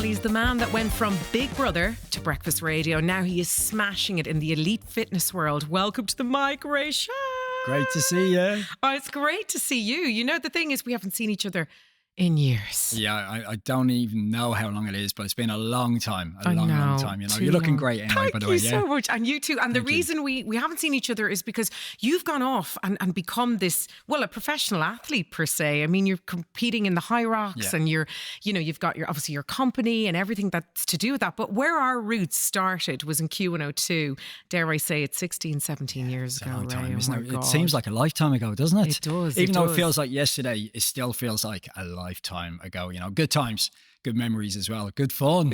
He's the man that went from Big Brother to Breakfast Radio. Now he is smashing it in the elite fitness world. Welcome to the mic, Shah. Great to see you. Oh, it's great to see you. You know, the thing is, we haven't seen each other in years. Yeah, I don't even know how long it is, but it's been a long time. Long time. You know, you're looking great anyway, by the way. Thank you so much. And you too. And the reason we haven't seen each other is because you've gone off and become this, well, a professional athlete per se. I mean, you're competing in the high rocks and you've got obviously your company and everything that's to do with that. But where our roots started was in Q102. Dare I say it, 16, 17 years ago. A long time, Ray. isn't it? It seems like a lifetime ago, doesn't it? It does. Even though it feels like yesterday, it still feels like a lifetime ago. You know, good times, good memories as well, good fun.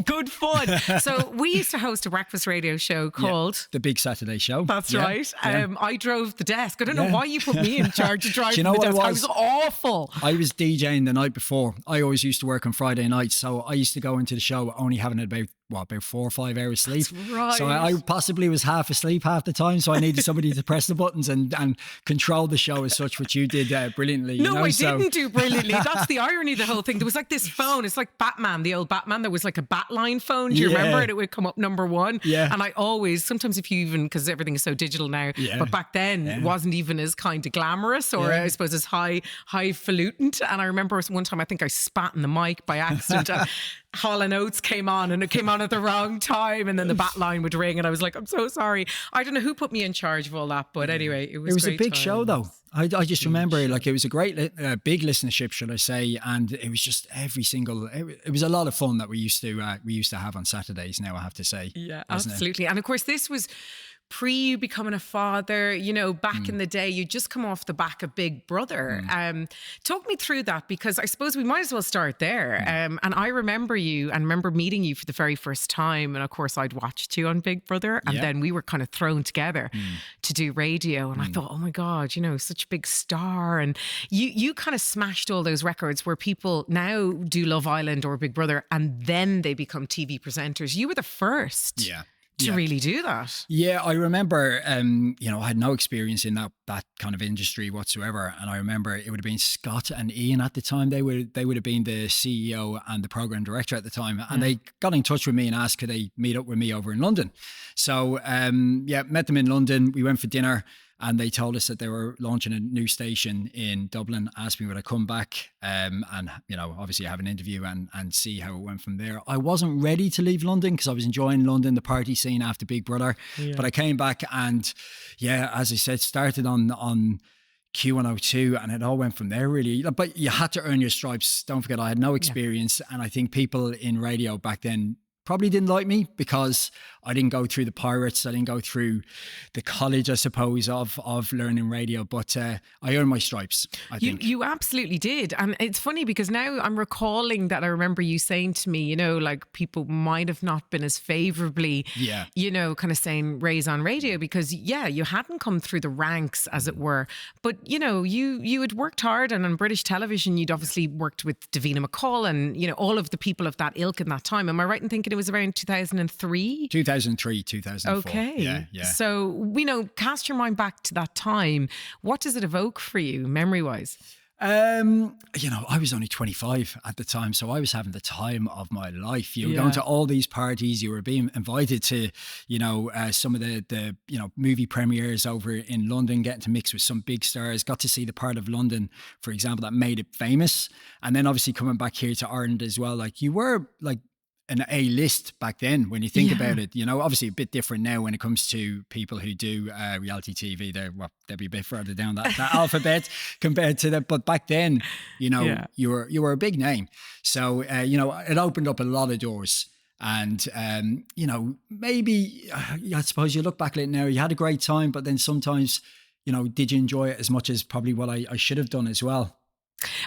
So we used to host a breakfast radio show called The Big Saturday Show. That's right. I drove the desk. I don't know why you put me in charge of driving the desk. I was awful. I was DJing the night before. I always used to work on Friday nights, so I used to go into the show only having about 4 or 5 hours sleep. That's right. So I possibly was half asleep half the time, so I needed somebody to press the buttons and control the show as such, which you did brilliantly. No, I didn't do brilliantly. That's the irony of the whole thing. There was like this phone. It's like Batman, the old Batman. There was like a Batline phone. Do you remember it? It would come up number one. Yeah. And I always, sometimes if you even, because everything is so digital now, but back then it wasn't even as kind of glamorous or I suppose as highfalutin. And I remember one time I think I spat in the mic by accident. Hall & Oates came on and it came on at the wrong time and then the bat line would ring and I was like, I'm so sorry. I don't know who put me in charge of all that, but anyway, it was a big show though. I just remember like it was a great big listenership, should I say, and it was just it was a lot of fun that we used to have on Saturdays now, I have to say. Yeah, absolutely. And of course this was pre you becoming a father, you know, back in the day, you just come off the back of Big Brother. Talk me through that, because I suppose we might as well start there. And I remember you and remember meeting you for the very first time. And of course, I'd watched you on Big Brother and then we were kind of thrown together to do radio. And I thought, oh my God, you know, such a big star. And you kind of smashed all those records where people now do Love Island or Big Brother and then they become TV presenters. You were the first. To really do that. Yeah, I remember, you know, I had no experience in that kind of industry whatsoever. And I remember it would have been Scott and Ian at the time. They would have been the CEO and the program director at the time. And they got in touch with me and asked, could they meet up with me over in London? So, met them in London. We went for dinner. And they told us that they were launching a new station in Dublin, asked me would I come back and, you know, obviously have an interview and see how it went from there. I wasn't ready to leave London because I was enjoying London, the party scene after Big Brother. But I came back and, as I said, started on Q102 and it all went from there really. But you had to earn your stripes. Don't forget, I had no experience. And I think people in radio back then probably didn't like me because I didn't go through the Pirates. I didn't go through the college, I suppose, of learning radio. But I earned my stripes, I think. You absolutely did. And it's funny because now I'm recalling that I remember you saying to me, you know, like people might have not been as favourably, you know, kind of saying Ray's on radio because, you hadn't come through the ranks, as it were. But, you know, you had worked hard and on British television, you'd obviously worked with Davina McCall and, you know, all of the people of that ilk in that time. Am I right in thinking it was around 2003? 2003, 2004. Okay. Yeah. So, you know, cast your mind back to that time. What does it evoke for you, memory-wise? You know, I was only 25 at the time, so I was having the time of my life. You were going to all these parties, you were being invited to, you know, some of the you know, movie premieres over in London, getting to mix with some big stars, got to see the part of London, for example, that made it famous. And then obviously coming back here to Ireland as well, like you were like an A-list back then when you think about it, you know, obviously a bit different now when it comes to people who do reality TV. They'll be a bit further down that alphabet compared to that. But back then, you know, you were a big name. So, you know, it opened up a lot of doors. And, you know, maybe, I suppose you look back at it now, you had a great time, but then sometimes, you know, did you enjoy it as much as probably what I should have done as well?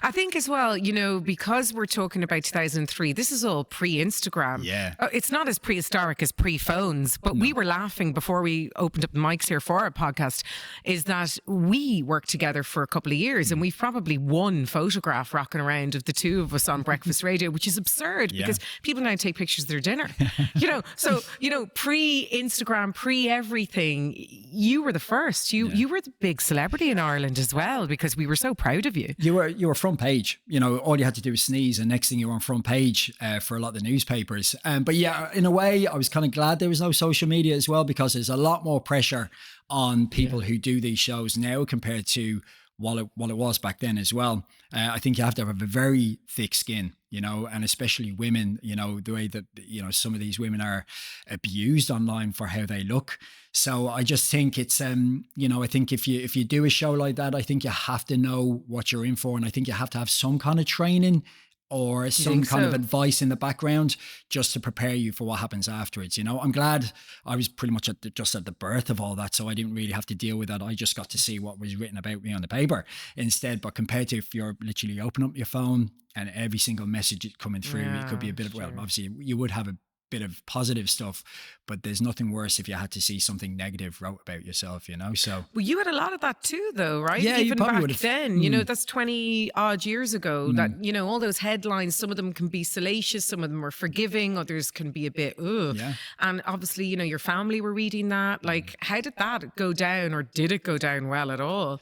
I think as well, you know, because we're talking about 2003, this is all pre-Instagram. Yeah. It's not as prehistoric as pre-phones, but we were laughing before we opened up the mics here for our podcast, is that we worked together for a couple of years and we've probably one photograph rocking around of the two of us on breakfast radio, which is absurd because people now take pictures of their dinner, you know. So, you know, pre-Instagram, pre-everything, you were the first. You were the big celebrity in Ireland as well because we were so proud of you. You were front front page. You know, all you had to do was sneeze, and next thing you were on front page for a lot of the newspapers. But yeah, in a way, I was kind of glad there was no social media as well, because there's a lot more pressure on people who do these shows now compared to what it was back then as well. I think you have to have a very thick skin, you know, and especially women, you know, the way that, you know, some of these women are abused online for how they look. So I just think it's, you know, I think if you do a show like that, I think you have to know what you're in for. And I think you have to have some kind of training or some kind of advice in the background just to prepare you for what happens afterwards. You know, I'm glad I was pretty much just at the birth of all that, so I didn't really have to deal with that. I just got to see what was written about me on the paper instead. But compared to if you're literally open up your phone and every single message coming through, it could be a bit of, well, obviously you would have a bit of positive stuff, but there's nothing worse if you had to see something negative wrote about yourself, you know. So well, you had a lot of that too, though, right? Yeah, even you probably back then, you know, that's 20 odd years ago. That, you know, all those headlines, some of them can be salacious, some of them are forgiving, others can be a bit and obviously, you know, your family were reading that. Like, how did that go down, or did it go down well at all?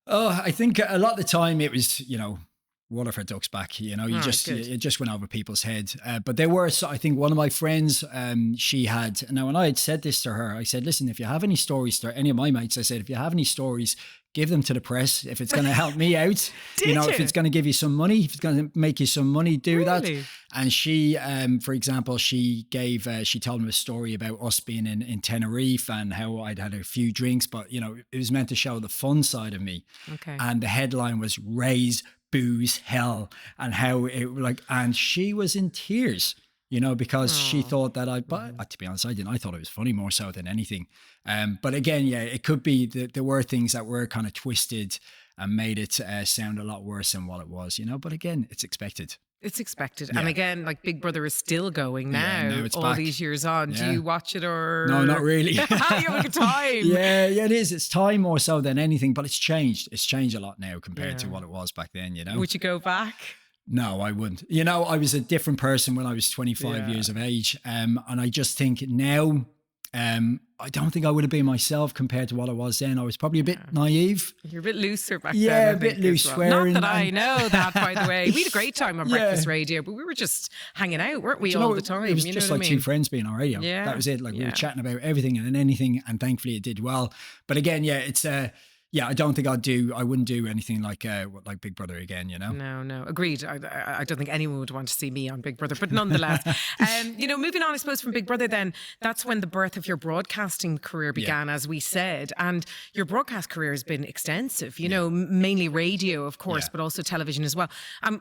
Oh, I think a lot of the time it was, you know, water for ducks back, you know, it just went over people's heads. But there were, I think one of my friends, she had, now when I had said this to her, I said, listen, if you have any stories, to any of my mates, I said, if you have any stories, give them to the press. If it's going to help me out, you know, if it's going to give you some money, if it's going to make you some money, do that. And she, for example, she told me a story about us being in Tenerife and how I'd had a few drinks, but, you know, it was meant to show the fun side of me. Okay. And the headline was "Raise Booze Hell," and how it like, and she was in tears, you know, because she thought that but to be honest, I didn't. I thought it was funny more so than anything. But again, yeah, it could be that there were things that were kind of twisted and made it sound a lot worse than what it was, you know. But again, it's expected. It's expected. And again, like Big Brother is still going now, now it's all back. These years on. Do you watch it or? No, not really. You have a good time. Yeah, it is. It's time more so than anything, but it's changed. It's changed a lot now compared to what it was back then, you know. Would you go back? No, I wouldn't. You know, I was a different person when I was 25 years of age. And I just think now, I don't think I would have been myself compared to what I was then. I was probably a bit naive. You're a bit looser back then. Yeah, a bit loose swearing. Not that I know that, by the way. We had a great time on Breakfast Radio, but we were just hanging out, weren't we, all the time? It was just like two friends being on radio. Yeah. That was it. Like we were chatting about everything and anything, and thankfully it did well. But again, yeah, it's I don't think I wouldn't do anything like Big Brother again, you know? No. Agreed. I don't think anyone would want to see me on Big Brother, but nonetheless, you know, moving on, I suppose, from Big Brother then, that's when the birth of your broadcasting career began, as we said. And your broadcast career has been extensive, you know, mainly radio, of course, but also television as well.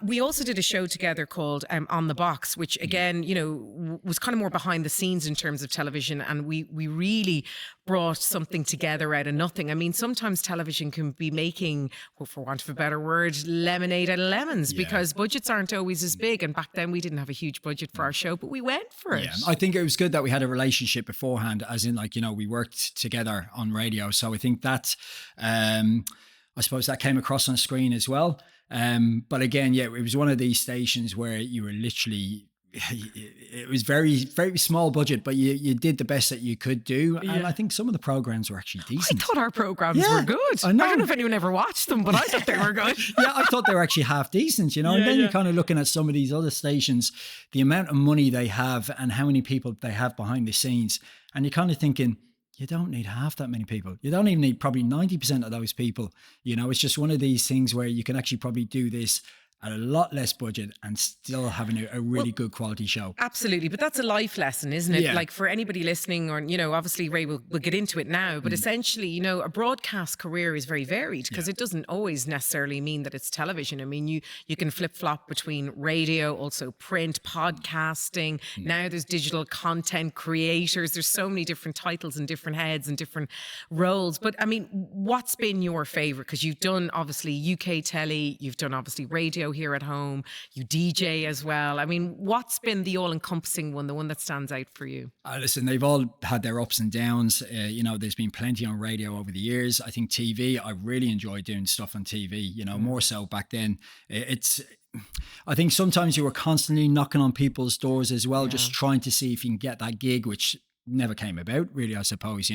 We also did a show together called On the Box, which again, you know, was kind of more behind the scenes in terms of television. And we really brought something together out of nothing. I mean, sometimes television can be making, well, for want of a better word, lemonade out of lemons, because budgets aren't always as big. And back then we didn't have a huge budget for our show, but we went for it. I think it was good that we had a relationship beforehand, as in, like, you know, we worked together on radio. So I think that, I suppose that came across on screen as well. But again, it was one of these stations where you were literally, it was very, very small budget, but you did the best that you could do. And I think some of the programs were actually decent. I thought our programs were good. I don't know if anyone ever watched them, but I thought they were good. I thought they were actually half decent, you know. And then you're kind of looking at some of these other stations, the amount of money they have and how many people they have behind the scenes. And you're kind of thinking, you don't need half that many people. You don't even need probably 90% of those people. You know, it's just one of these things where you can actually probably do this at a lot less budget and still having a really good quality show. Absolutely. But that's a life lesson, isn't it? Like, for anybody listening, or, you know, obviously Ray will get into it now, but essentially, you know, a broadcast career is very varied, because it doesn't always necessarily mean that it's television. I mean, you can flip-flop between radio, also print, podcasting. Now there's digital content creators. There's so many different titles and different heads and different roles. But I mean, what's been your favorite? Because you've done obviously UK telly, you've done obviously radio here at home, you DJ as well. I mean, what's been the all-encompassing one, the one that stands out for you? Listen, they've all had their ups and downs. You know, there's been plenty on radio over the years. I think TV, I really enjoy doing stuff on TV, you know, more so back then. I think sometimes you were constantly knocking on people's doors as well, just trying to see if you can get that gig, which never came about really, I suppose,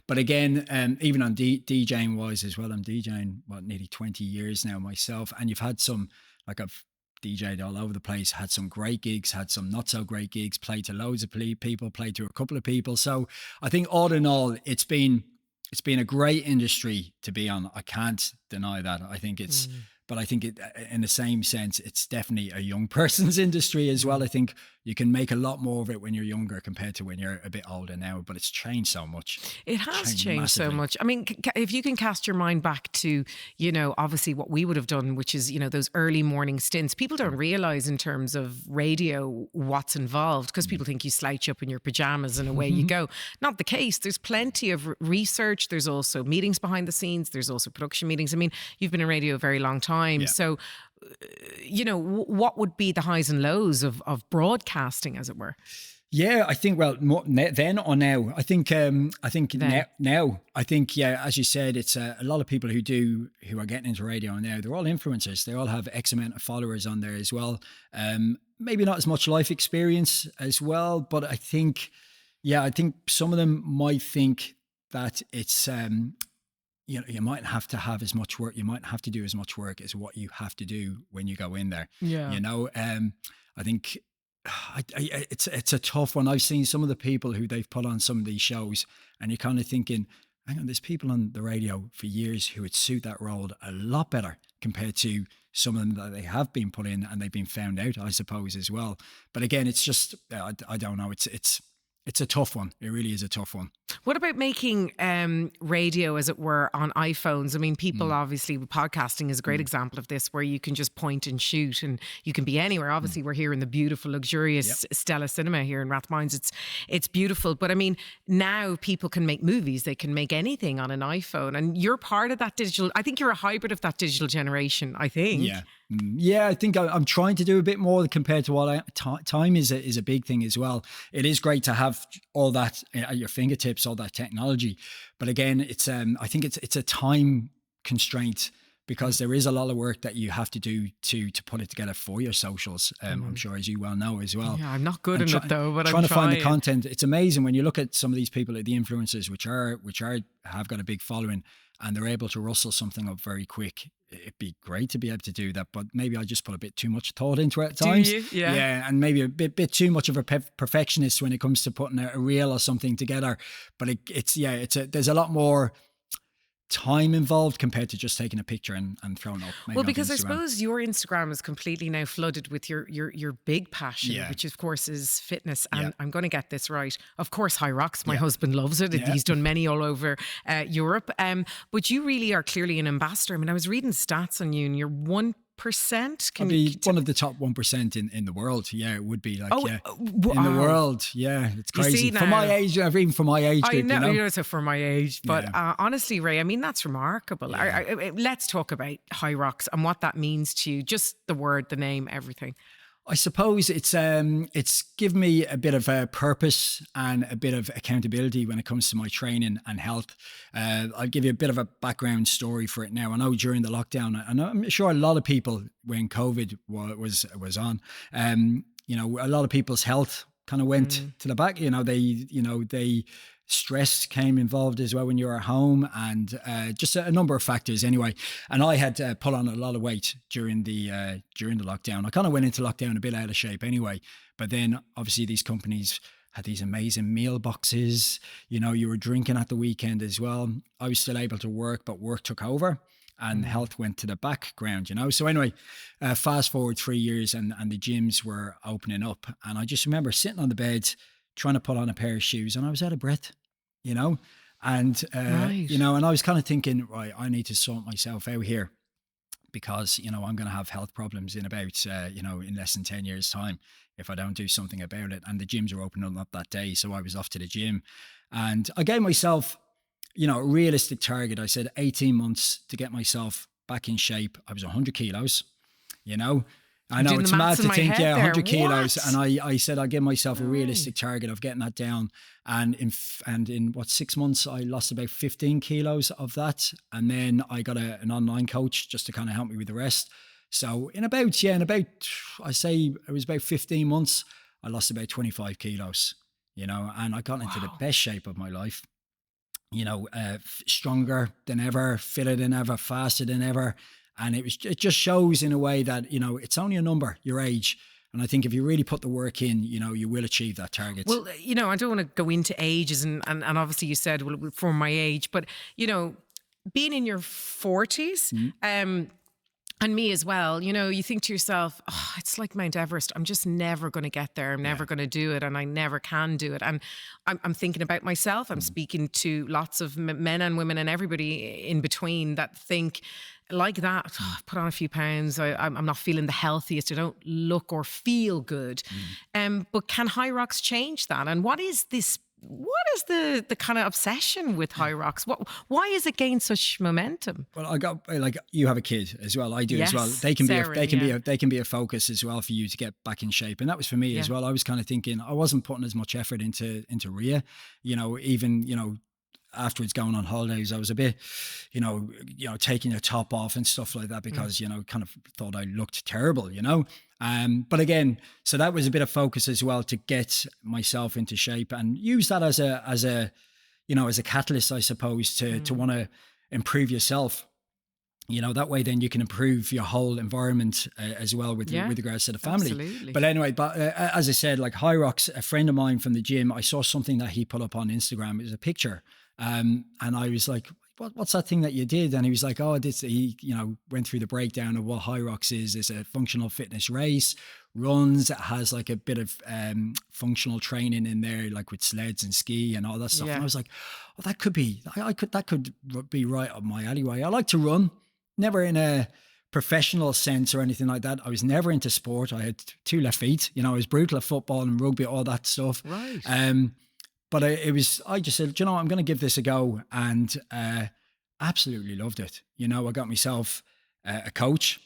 But again, even on DJing wise as well, I'm DJing, nearly 20 years now myself. And you've had some, like I've DJed all over the place, had some great gigs, had some not so great gigs, played to loads of people, played to a couple of people. So I think all in all, it's been a great industry to be on. I can't deny that. I think but I think in the same sense, it's definitely a young person's industry as well. I think you can make a lot more of it when you're younger compared to when you're a bit older now, but it's changed so much. It has changed massively. so much. I mean, if you can cast your mind back to, obviously what we would have done, which is, those early morning stints, people don't realize in terms of radio what's involved, because people think you slouch up in your pajamas and away you go. Not the case. There's plenty of research. There's also meetings behind the scenes. There's also production meetings. I mean, you've been in radio a very long time. Yeah. So, what would be the highs and lows of broadcasting, as it were? Yeah, I think, well, more then or now? I think now, I think, yeah, as you said, it's a lot of people who are getting into radio now, they're all influencers. They all have X amount of followers on there as well. Maybe not as much life experience as well, but I think some of them might think that it's, you might have to have as much work. You might have to do as much work as what you have to do when you go in there. Yeah. I think it's a tough one. I've seen some of the people who they've put on some of these shows, and you're kind of thinking, hang on, there's people on the radio for years who would suit that role a lot better compared to some of them that they have been put in and they've been found out, I suppose, as well. But again, it's just, I don't know. It's a tough one. It really is a tough one. What about making radio, as it were, on iPhones? I mean, people obviously, podcasting is a great example of this, where you can just point and shoot and you can be anywhere. Obviously, we're here in the beautiful, luxurious Stella Cinema here in Rathmines. It's beautiful. But I mean, now people can make movies. They can make anything on an iPhone. And you're part of that digital. I think you're a hybrid of that digital generation, I think. Yeah. Yeah, I think I'm trying to do a bit more compared to what time is a big thing as well. It is great to have all that at your fingertips, all that technology, but again, it's I think it's a time constraint, because there is a lot of work that you have to do to put it together for your socials. I'm sure, as you well know as well. Yeah, I'm not good at it though, but I'm trying to find the content. It's amazing when you look at some of these people, like the influencers, which have got a big following, and they're able to rustle something up very quick. It'd be great to be able to do that, but maybe I just put a bit too much thought into it at times. Do you? Yeah. Yeah, and maybe a bit too much of a perfectionist when it comes to putting a reel or something together. But there's a lot more time involved compared to just taking a picture and throwing it up. Well, because I suppose your Instagram is completely now flooded with your big passion, which of course is fitness. And I'm going to get this right. Of course, High Rocks. My husband loves it. He's done many all over Europe. But you really are clearly an ambassador. I mean, I was reading stats on you, and you're 1%. Can be one of the top 1% in the world. Yeah, it would be like in the world. Yeah, it's crazy for my age. Even for my age group, I know, so for my age. But honestly, Ray, I mean, that's remarkable. Let's talk about High Rocks and what that means to you. Just the word, the name, everything. I suppose it's given me a bit of a purpose and a bit of accountability when it comes to my training and health. I'll give you a bit of a background story for it now. I know during the lockdown, and I'm sure a lot of people when COVID was on, a lot of people's health kind of went to the back. They stress came involved as well when you're at home, and just a number of factors anyway. And I had put on a lot of weight during the lockdown. I kind of went into lockdown a bit out of shape anyway. But then obviously these companies had these amazing meal boxes. You were drinking at the weekend as well. I was still able to work, but work took over. And health went to the background, So anyway, fast forward 3 years and the gyms were opening up. And I just remember sitting on the bed trying to put on a pair of shoes, and I was out of breath, and, right. and I was kind of thinking, right, I need to sort myself out here, because, I'm going to have health problems in about, in less than 10 years time if I don't do something about it. And the gyms were opening up that day. So I was off to the gym, and I gave myself, a realistic target. I said 18 months to get myself back in shape. I was 100 kilos, I know it's mad to think, 100 kilos. And I said I'd give myself a realistic target of getting that down. And in 6 months, I lost about 15 kilos of that. And then I got an online coach just to kind of help me with the rest. So in about, I say it was about 15 months, I lost about 25 kilos. and I got into the best shape of my life, stronger than ever, fitter than ever, faster than ever. And it just shows in a way that, it's only a number, your age. And I think if you really put the work in, you will achieve that target. Well, I don't want to go into ages and obviously you said, well, for my age, but, being in your 40s, and me as well, you think to yourself, oh, it's like Mount Everest. I'm just never going to get there. I'm never going to do it. And I never can do it. And I'm thinking about myself. I'm speaking to lots of men and women and everybody in between that think like that. Oh, put on a few pounds. I'm not feeling the healthiest. I don't look or feel good. But can High Rocks change that? And what is the kind of obsession with High Rocks? Why is it gained such momentum? Well, I got you have a kid as well. I do as well. They can be a focus as well for you to get back in shape, and that was for me as well. I was kind of thinking I wasn't putting as much effort into Rhea, even afterwards going on holidays, I was a bit, taking the top off and stuff like that because, kind of thought I looked terrible, But again, so that was a bit of focus as well to get myself into shape and use that as a catalyst, I suppose, to want to improve yourself. That way then you can improve your whole environment as well with regards to the family. Absolutely. But anyway, as I said, like High Rocks, a friend of mine from the gym, I saw something that he put up on Instagram. It was a picture. And I was like, what's that thing that you did? And he was like, he went through the breakdown of what High Rocks is. It's a functional fitness race, runs. It has like a bit of functional training in there, like with sleds and ski and all that stuff. And I was like, that could be right up my alleyway. I like to run, never in a professional sense or anything like that. I was never into sport. I had 2 left feet. I was brutal at football and rugby, all that stuff. Right. But I just said, I'm going to give this a go, and absolutely loved it. I got myself a coach,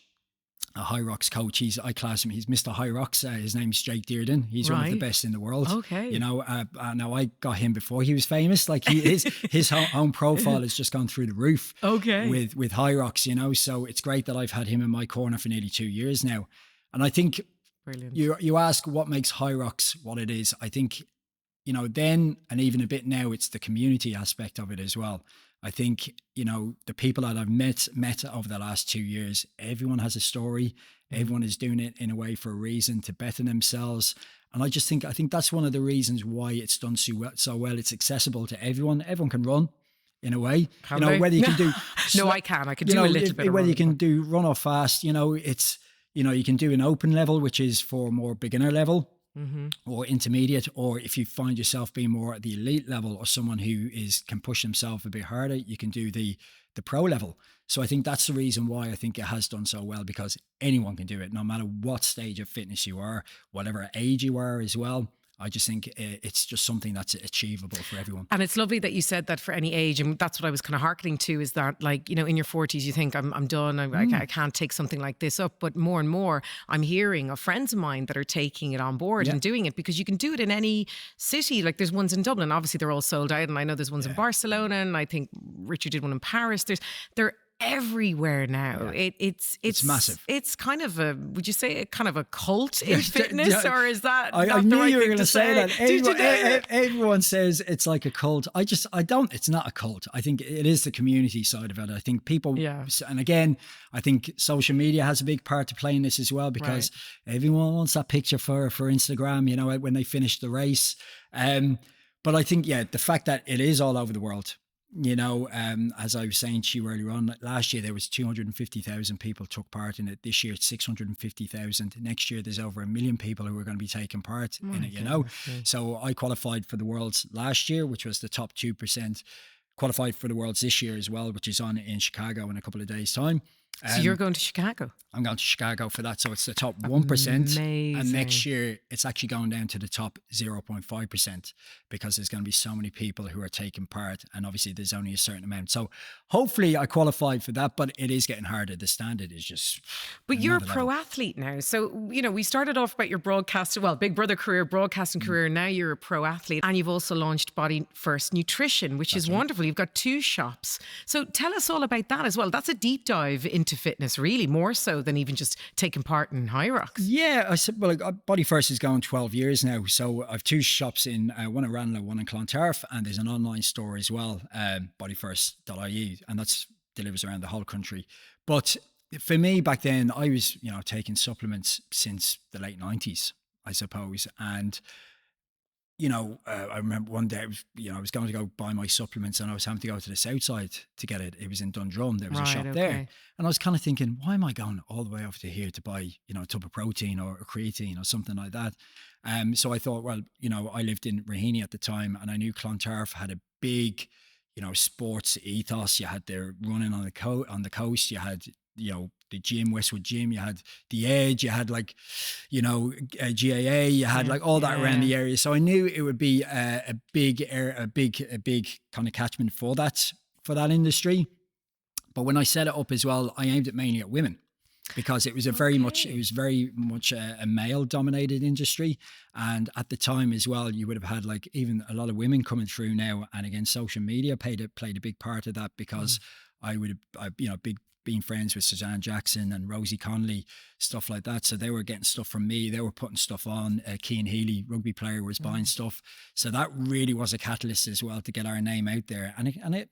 a High Rocks coach. I class him, he's Mr. High Rocks. His name's Jake Dearden. He's one of the best in the world. Okay. Now I got him before he was famous. Like his own profile has just gone through the roof. Okay. With High Rocks, so it's great that I've had him in my corner for nearly 2 years now. And I think brilliant. You ask what makes High Rocks what it is. I think, then and even a bit now, it's the community aspect of it as well. I think, the people that I've met over the last 2 years, everyone has a story. Everyone is doing it in a way for a reason, to better themselves. And I think that's one of the reasons why it's done so well. It's accessible to everyone. Everyone can run in a way. Whether you can do... No, I can. I can do a little bit of whether run. you can do run or fast, it's, you can do an open level, which is for more beginner level. Or intermediate, or if you find yourself being more at the elite level or someone who can push himself a bit harder, you can do the pro level. So I think that's the reason why I think it has done so well, because anyone can do it, no matter what stage of fitness you are, whatever age you are as well. I just think it's just something that's achievable for everyone. And it's lovely that you said that for any age. And that's what I was kind of hearkening to, is that, like, in your 40s, you think I'm done. I can't take something like this up. But more and more, I'm hearing of friends of mine that are taking it on board and doing it, because you can do it in any city. Like, there's ones in Dublin. Obviously, they're all sold out. And I know there's ones in Barcelona. And I think Richard did one in Paris. They're everywhere now. It's massive. It's kind of would you say kind of a cult in fitness, or is that I not knew the right you were thing going to say that? Everyone says it's like a cult. It's not a cult. I think it is the community side of it. I think people, and again, I think social media has a big part to play in this as well, because everyone wants that picture for Instagram, when they finish the race. But I think, the fact that it is all over the world, as I was saying to you earlier on, last year there was 250,000 people took part in it. This year it's 650,000. Next year there's over 1 million people who are going to be taking part in it, So I qualified for the Worlds last year, which was the top 2%. Qualified for the Worlds this year as well, which is on in Chicago in a couple of days' time. So you're going to Chicago? I'm going to Chicago for that. So it's the top 1%. Amazing. And next year, it's actually going down to the top 0.5%, because there's going to be so many people who are taking part. And obviously, there's only a certain amount. So hopefully I qualified for that, but it is getting harder. The standard is just... But you're a pro athlete now. So, we started off about your Big Brother career, broadcasting career. Now you're a pro athlete. And you've also launched Body First Nutrition, which is wonderful. You've got 2 shops. So tell us all about that as well. That's a deep dive in into fitness, really, more so than even just taking part in High Rocks. Yeah, I said, well, like, Body First is going 12 years now. So I've two shops in, one in Ranelagh, one in Clontarf, and there's an online store as well, bodyfirst.ie, and that's delivers around the whole country. But for me back then, I was, taking supplements since the late 90s, I suppose. And I remember one day, I was going to go buy my supplements and I was having to go to the south side to get it. It was in Dundrum. There was a shop there. And I was kind of thinking, why am I going all the way over to here to buy, a tub of protein or a creatine or something like that? So I thought, well, I lived in Raheny at the time and I knew Clontarf had a big, sports ethos. You had the running on the coast. You had, the gym, Westwood Gym, you had the Edge, you had like, GAA, you had like all that around the area. So I knew it would be a big kind of catchment for that industry. But when I set it up as well, I aimed it mainly at women because it was very much a male dominated industry. And at the time as well, you would have had like even a lot of women coming through now. And again, social media played a big part of that because being friends with Suzanne Jackson and Rosie Connolly, stuff like that. So they were getting stuff from me. They were putting stuff on. Keane Healy, rugby player, was buying stuff. So that really was a catalyst as well to get our name out there. And it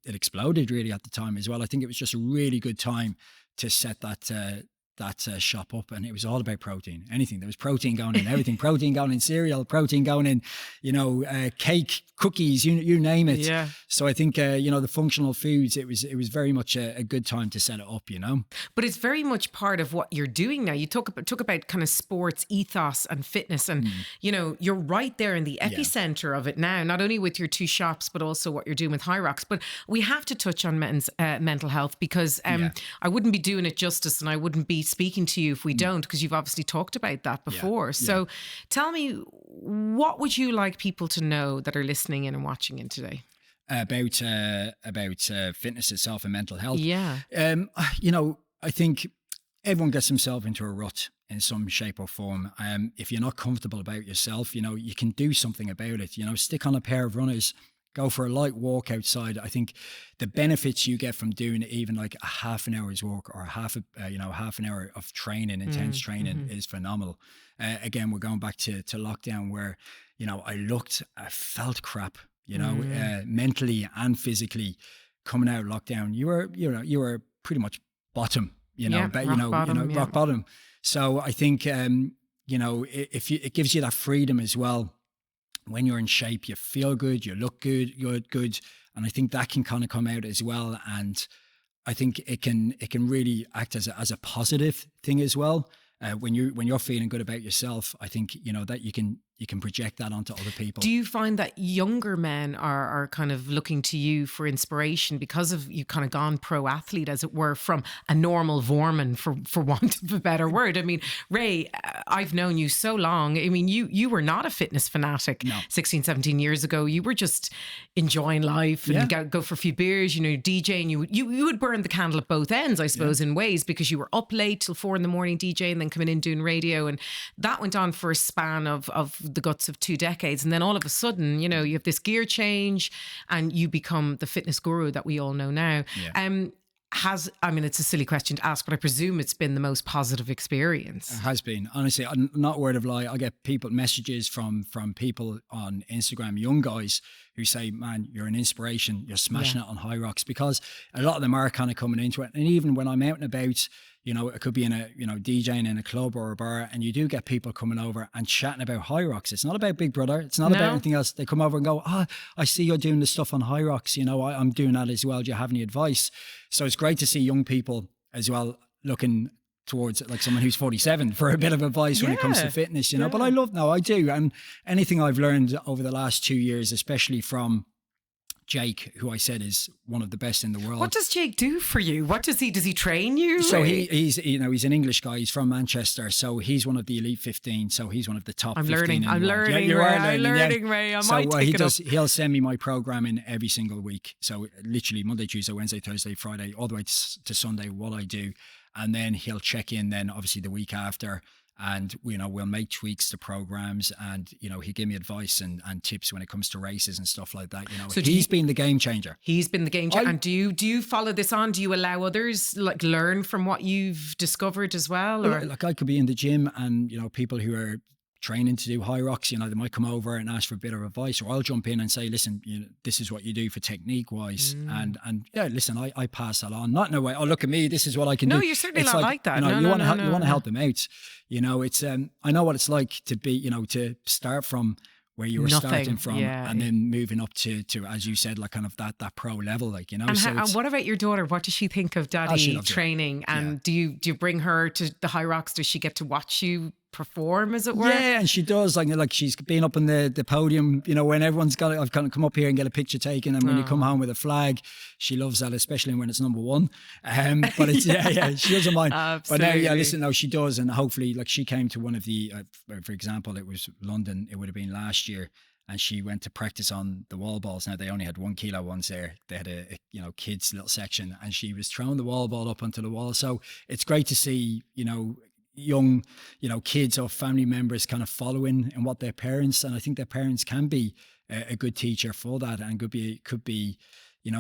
exploded really at the time as well. I think it was just a really good time to set that shop up, and it was all about protein. Anything, there was protein going in everything. Protein going in cereal, protein going in cake, cookies, you name it. Yeah. So I think the functional foods, it was very much a good time to set it up. But it's very much part of what you're doing now. You talk about kind of sports ethos and fitness, and you're right there in the epicenter of it now. Not only with your two shops, but also what you're doing with High Rocks. But we have to touch on men's mental health because I wouldn't be doing it justice, and I wouldn't be speaking to you if we don't, because you've obviously talked about that before. So tell me, what would you like people to know that are listening in and watching in today? About fitness itself and mental health. Yeah. I think everyone gets themselves into a rut in some shape or form. If you're not comfortable about yourself, you can do something about it. Stick on a pair of runners, go for a light walk outside. I think the benefits you get from doing even like a half an hour's walk or half an hour of training, intense training is phenomenal. Again, we're going back to lockdown where, I felt crap, mentally and phically coming out of lockdown. You were pretty much bottom, rock bottom. So I think, it gives you that freedom as well. When you're in shape, you feel good, you look good, you're good. And I think that can kind of come out as well. And I think it can really act as a positive thing as well. When you're feeling good about yourself, I think, that you can project that onto other people. Do you find that younger men are kind of looking to you for inspiration because of you kind of gone pro athlete, as it were, from a normal Vorman, for want of a better word? I mean, Ray, I've known you so long. I mean, you were not a fitness fanatic 16, 17 years ago. You were just enjoying life and go for a few beers, DJing. You would burn the candle at both ends, I suppose, in ways, because you were up late till 4 a.m. DJing and then coming in doing radio. And that went on for a span of the guts of 2 decades. And then all of a sudden, you have this gear change and you become the fitness guru that we all know now. It's a silly question to ask, but I presume it's been the most positive experience. It has been. Honestly, not word of lie. I get messages from people on Instagram, young guys who say, man, you're an inspiration. You're smashing it on High Rocks, because a lot of them are kind of coming into it. And even when I'm out and about, it could be in a, DJing in a club or a bar, and you do get people coming over and chatting about High Rocks. It's not about Big Brother. It's not about anything else. They come over and go, I see you're doing the stuff on High Rocks. I'm doing that as well. Do you have any advice? So it's great to see young people as well looking towards like someone who's 47 for a bit of advice when it comes to fitness, but I do. And anything I've learned over the last 2 years, especially from Jake, who I said is one of the best in the world. What does Jake do for you? Does he train you? So he's an English guy. He's from Manchester. So he's one of the elite 15. So he's one of the top 15. I'm learning, Ray. I might take it up. He'll send me my programming every single week. So literally Monday, Tuesday, Wednesday, Thursday, Friday, all the way to Sunday, what I do. And then he'll check in then obviously the week after and we'll make tweaks to programs, and he gave me advice and tips when it comes to races and stuff like that. So he's been the game changer. He's been the game changer. And do you follow this on? Do you allow others like learn from what you've discovered as well? Or like I could be in the gym, and people who are training to do high rocks, they might come over and ask for a bit of advice, or I'll jump in and say, listen, this is what you do for technique wise. And yeah, listen, I pass that on, not in a way, oh, look at me, this is what I can do. No, you're certainly not like that. You want to help them out. It's, I know what it's like to be, to start from where you were starting from, and then moving up to, as you said, like kind of that pro level, like, And, and what about your daughter? What does she think of Daddy training? And do you bring her to the high rocks? Does she get to watch you perform, as it were? Yeah, and she does. Like she's been up on the podium, when everyone's got it. I've kind of come up here and get a picture taken, and when you come home with a flag, she loves that, especially when it's number one. But it's she doesn't mind. Absolutely. But no, she does, and hopefully, like, she came to one of the, for example, it was London. It would have been last year. And she went to practice on the wall balls. Now, they only had 1 kilo ones there. They had a kids little section, and she was throwing the wall ball up onto the wall. So it's great to see, young, kids or family members kind of following in what their parents, and I think their parents can be a good teacher for that, and could be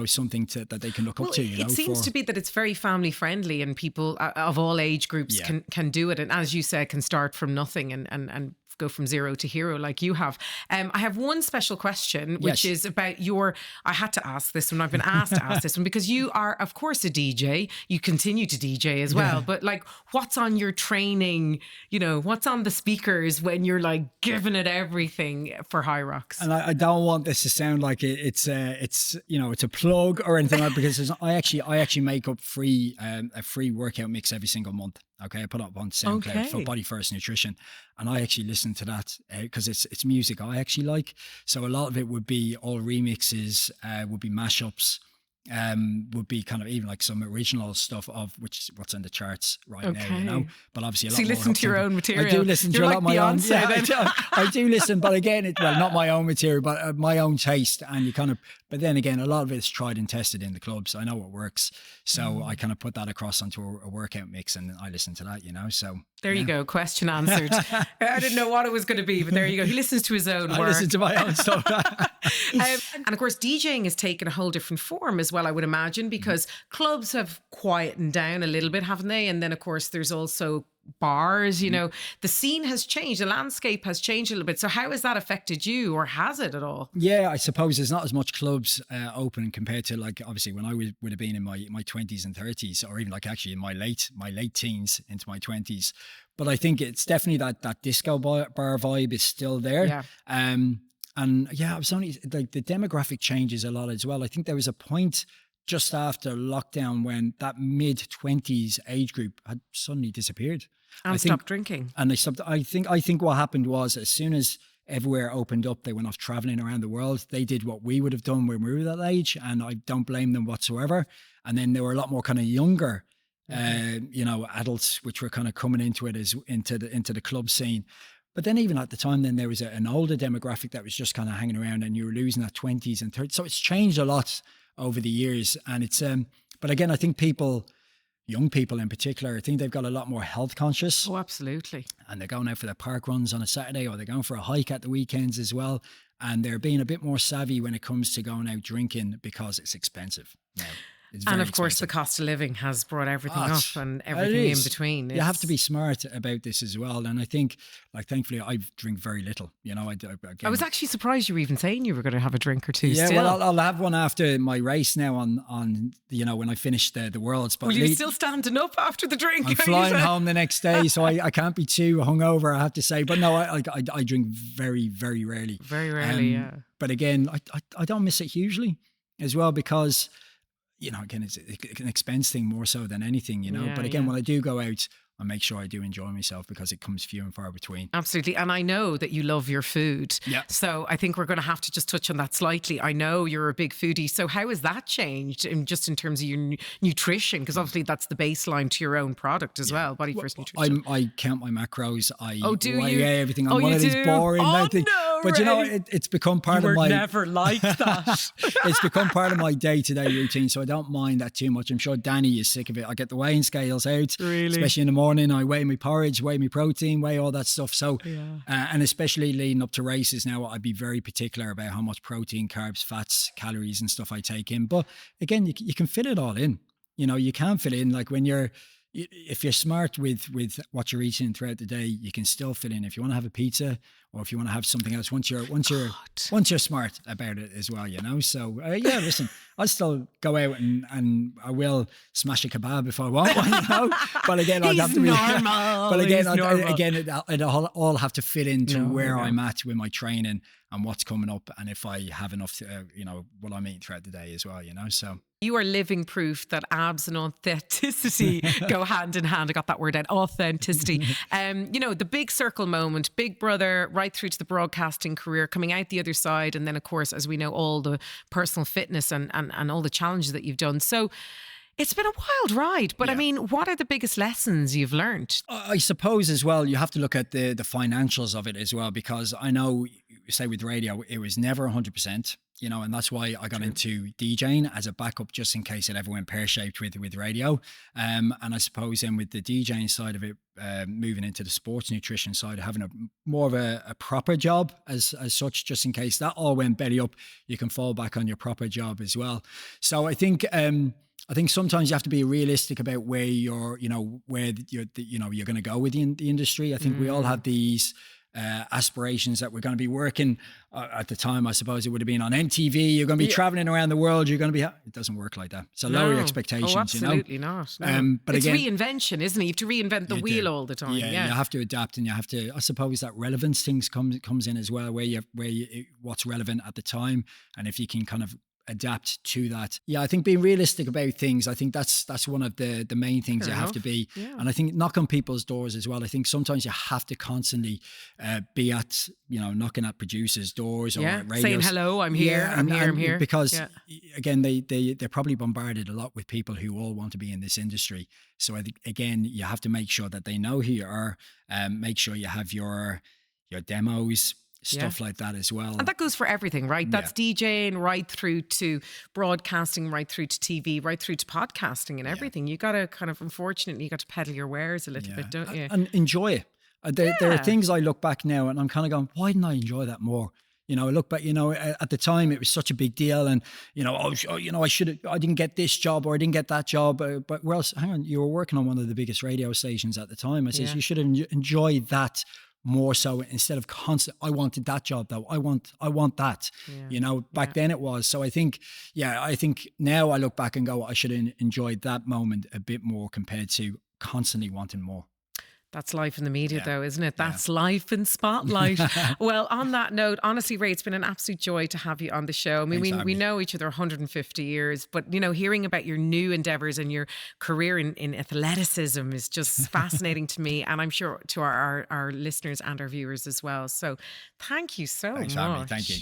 something that they can look up to. It seems to be that it's very family friendly, and people of all age groups can do it, and as you said, can start from nothing and go from zero to hero like you have. I have one special question, which is about I had to ask this one. I've been asked to ask this one because you are, of course, a DJ. You continue to DJ as well. But like, what's on your training? What's on the speakers when you're like giving it everything for high rocks? And I don't want this to sound like it's a plug or anything like that, because I actually make up a free workout mix every single month. Okay, I put up on SoundCloud for Body First Nutrition, and I actually listen to that because it's music I actually like. So a lot of it would be all remixes, would be mashups, would be kind of even like some original stuff of what's on the charts right now, But obviously a lot so you listen to your own material. I do listen to a lot of my own. Yeah, I do listen, but again, not my own material, but my own taste. And you kind of, but then again, a lot of it's tried and tested in the clubs. I know what works, so I kind of put that across onto a workout mix, and I listen to that. So there you go. Question answered. I didn't know what it was going to be, but there you go. He listens to his own work. I listen to my own stuff. And of course, DJing has taken a whole different form as well, I would imagine, because clubs have quietened down a little bit, haven't they? And then, of course, there's also bars. The scene has changed. The landscape has changed a little bit. So how has that affected you, or has it at all? Yeah, I suppose there's not as much clubs open compared to, like, obviously when I would have been in my 20s and 30s, or even like actually in my late teens into my 20s. But I think it's definitely that disco bar vibe is still there. Yeah. And yeah, I was only like, the demographic changes a lot as well. I think there was a point just after lockdown when that mid-20s age group had suddenly disappeared. And stopped drinking. And they stopped. I think what happened was, as soon as everywhere opened up, they went off traveling around the world. They did what we would have done when we were that age, and I don't blame them whatsoever. And then there were a lot more kind of younger adults, which were kind of coming into it into the club scene. But then even at the time, then there was an older demographic that was just kind of hanging around, and you were losing that 20s and 30s. So it's changed a lot over the years. And it's, but again, I think young people in particular, I think they've got a lot more health conscious. Oh, absolutely. And they're going out for their park runs on a Saturday, or they're going for a hike at the weekends as well. And they're being a bit more savvy when it comes to going out drinking, because it's expensive now. And of course, the cost of living has brought everything up, and everything in between. You have to be smart about this as well. And I think, like, thankfully, I drink very little. I was actually surprised you were even saying you were going to have a drink or two. Yeah, still. well, I'll have one after my race now on when I finish the Worlds. But will you still standing up after the drink? I'm flying home the next day, so I can't be too hungover, I have to say. But no, I drink very, very rarely. Very rarely, yeah. But again, I don't miss it hugely as well, because again, it's an expense thing more so than anything, But again, when I do go out, I make sure I do enjoy myself, because it comes few and far between. Absolutely. And I know that you love your food. Yeah. So I think we're going to have to just touch on that slightly. I know you're a big foodie. So how has that changed in terms of your nutrition? Because obviously that's the baseline to your own product as well, Body First Nutrition. I count my macros. Do you? Yeah, everything. I'm one of these boring. Oh, no, But you know, it's become part of my... never like that. It's become part of my day-to-day routine, so I don't mind that too much. I'm sure Danny is sick of it. I get the weighing scales out, especially in the morning. I weigh my porridge, weigh my protein, weigh all that stuff. So, and especially leading up to races now, I'd be very particular about how much protein, carbs, fats, calories and stuff I take in. But again, you can fit it all in. You know, you can fit in, like if you're smart with what you're eating throughout the day, you can still fit in. If you want to have a pizza or if you want to have something else, once you're smart about it as well, you know. So listen, I'll still go out and I will smash a kebab if I want one, you know. But again, I'd have to be normal. But again, it'll all have to fit into where I'm at with my training and what's coming up, and if I have enough to, what I'm eating throughout the day as well, you know. So you are living proof that abs and authenticity go hand in hand. I got that word out, authenticity. The big circle moment, Big Brother, right through to the broadcasting career, coming out the other side. And then, of course, as we know, all the personal fitness and all the challenges that you've done. So it's been a wild ride. But I mean, what are the biggest lessons you've learned? I suppose as well, you have to look at the financials of it as well, because I know, say with radio, it was never 100%. And that's why I got into DJing as a backup, just in case it ever went pear-shaped with radio. And I suppose then with the DJing side of it, moving into the sports nutrition side, having more of a proper job as such, just in case that all went belly up, you can fall back on your proper job as well. So I think sometimes you have to be realistic about where you're going to go with the industry. I think we all have these aspirations that we're going to be working at the time. I suppose it would have been on MTV. You're going to be traveling around the world. You're going to be. It doesn't work like that. So lower your expectations. Oh, absolutely not. No. But it's again, reinvention, isn't it? You have to reinvent the wheel all the time. Yeah, you have to adapt, and you have to. I suppose that relevance things comes in as well, where what's relevant at the time, and if you can kind of adapt to that. Yeah, I think being realistic about things, I think that's one of the main things you have to be. Yeah. And I think knock on people's doors as well. I think sometimes you have to constantly be at, knocking at producers' doors or radios. Saying hello, I'm here, I'm here. Because again, they're probably bombarded a lot with people who all want to be in this industry. So I think, again, you have to make sure that they know who you are, make sure you have your demos, stuff like that as well. And that goes for everything, right? That's DJing right through to broadcasting, right through to TV, right through to podcasting and everything. You got to unfortunately, you got to peddle your wares a little bit, don't you? And enjoy it. There are things I look back now and I'm kind of going, why didn't I enjoy that more? I look back, at the time it was such a big deal, and I didn't get this job or I didn't get that job, but hang on, you were working on one of the biggest radio stations at the time. I says you should have enjoyed that more so, instead of constant, I wanted that job though. I want that, back then it was. So I think now I look back and go, I should have enjoyed that moment a bit more compared to constantly wanting more. That's life in the media though, isn't it? That's life in spotlight. Well, on that note, honestly, Ray, it's been an absolute joy to have you on the show. I mean, we know each other 150 years, but hearing about your new endeavors and your career in athleticism is just fascinating to me, and I'm sure to our listeners and our viewers as well. So thanks you so much. Thank you.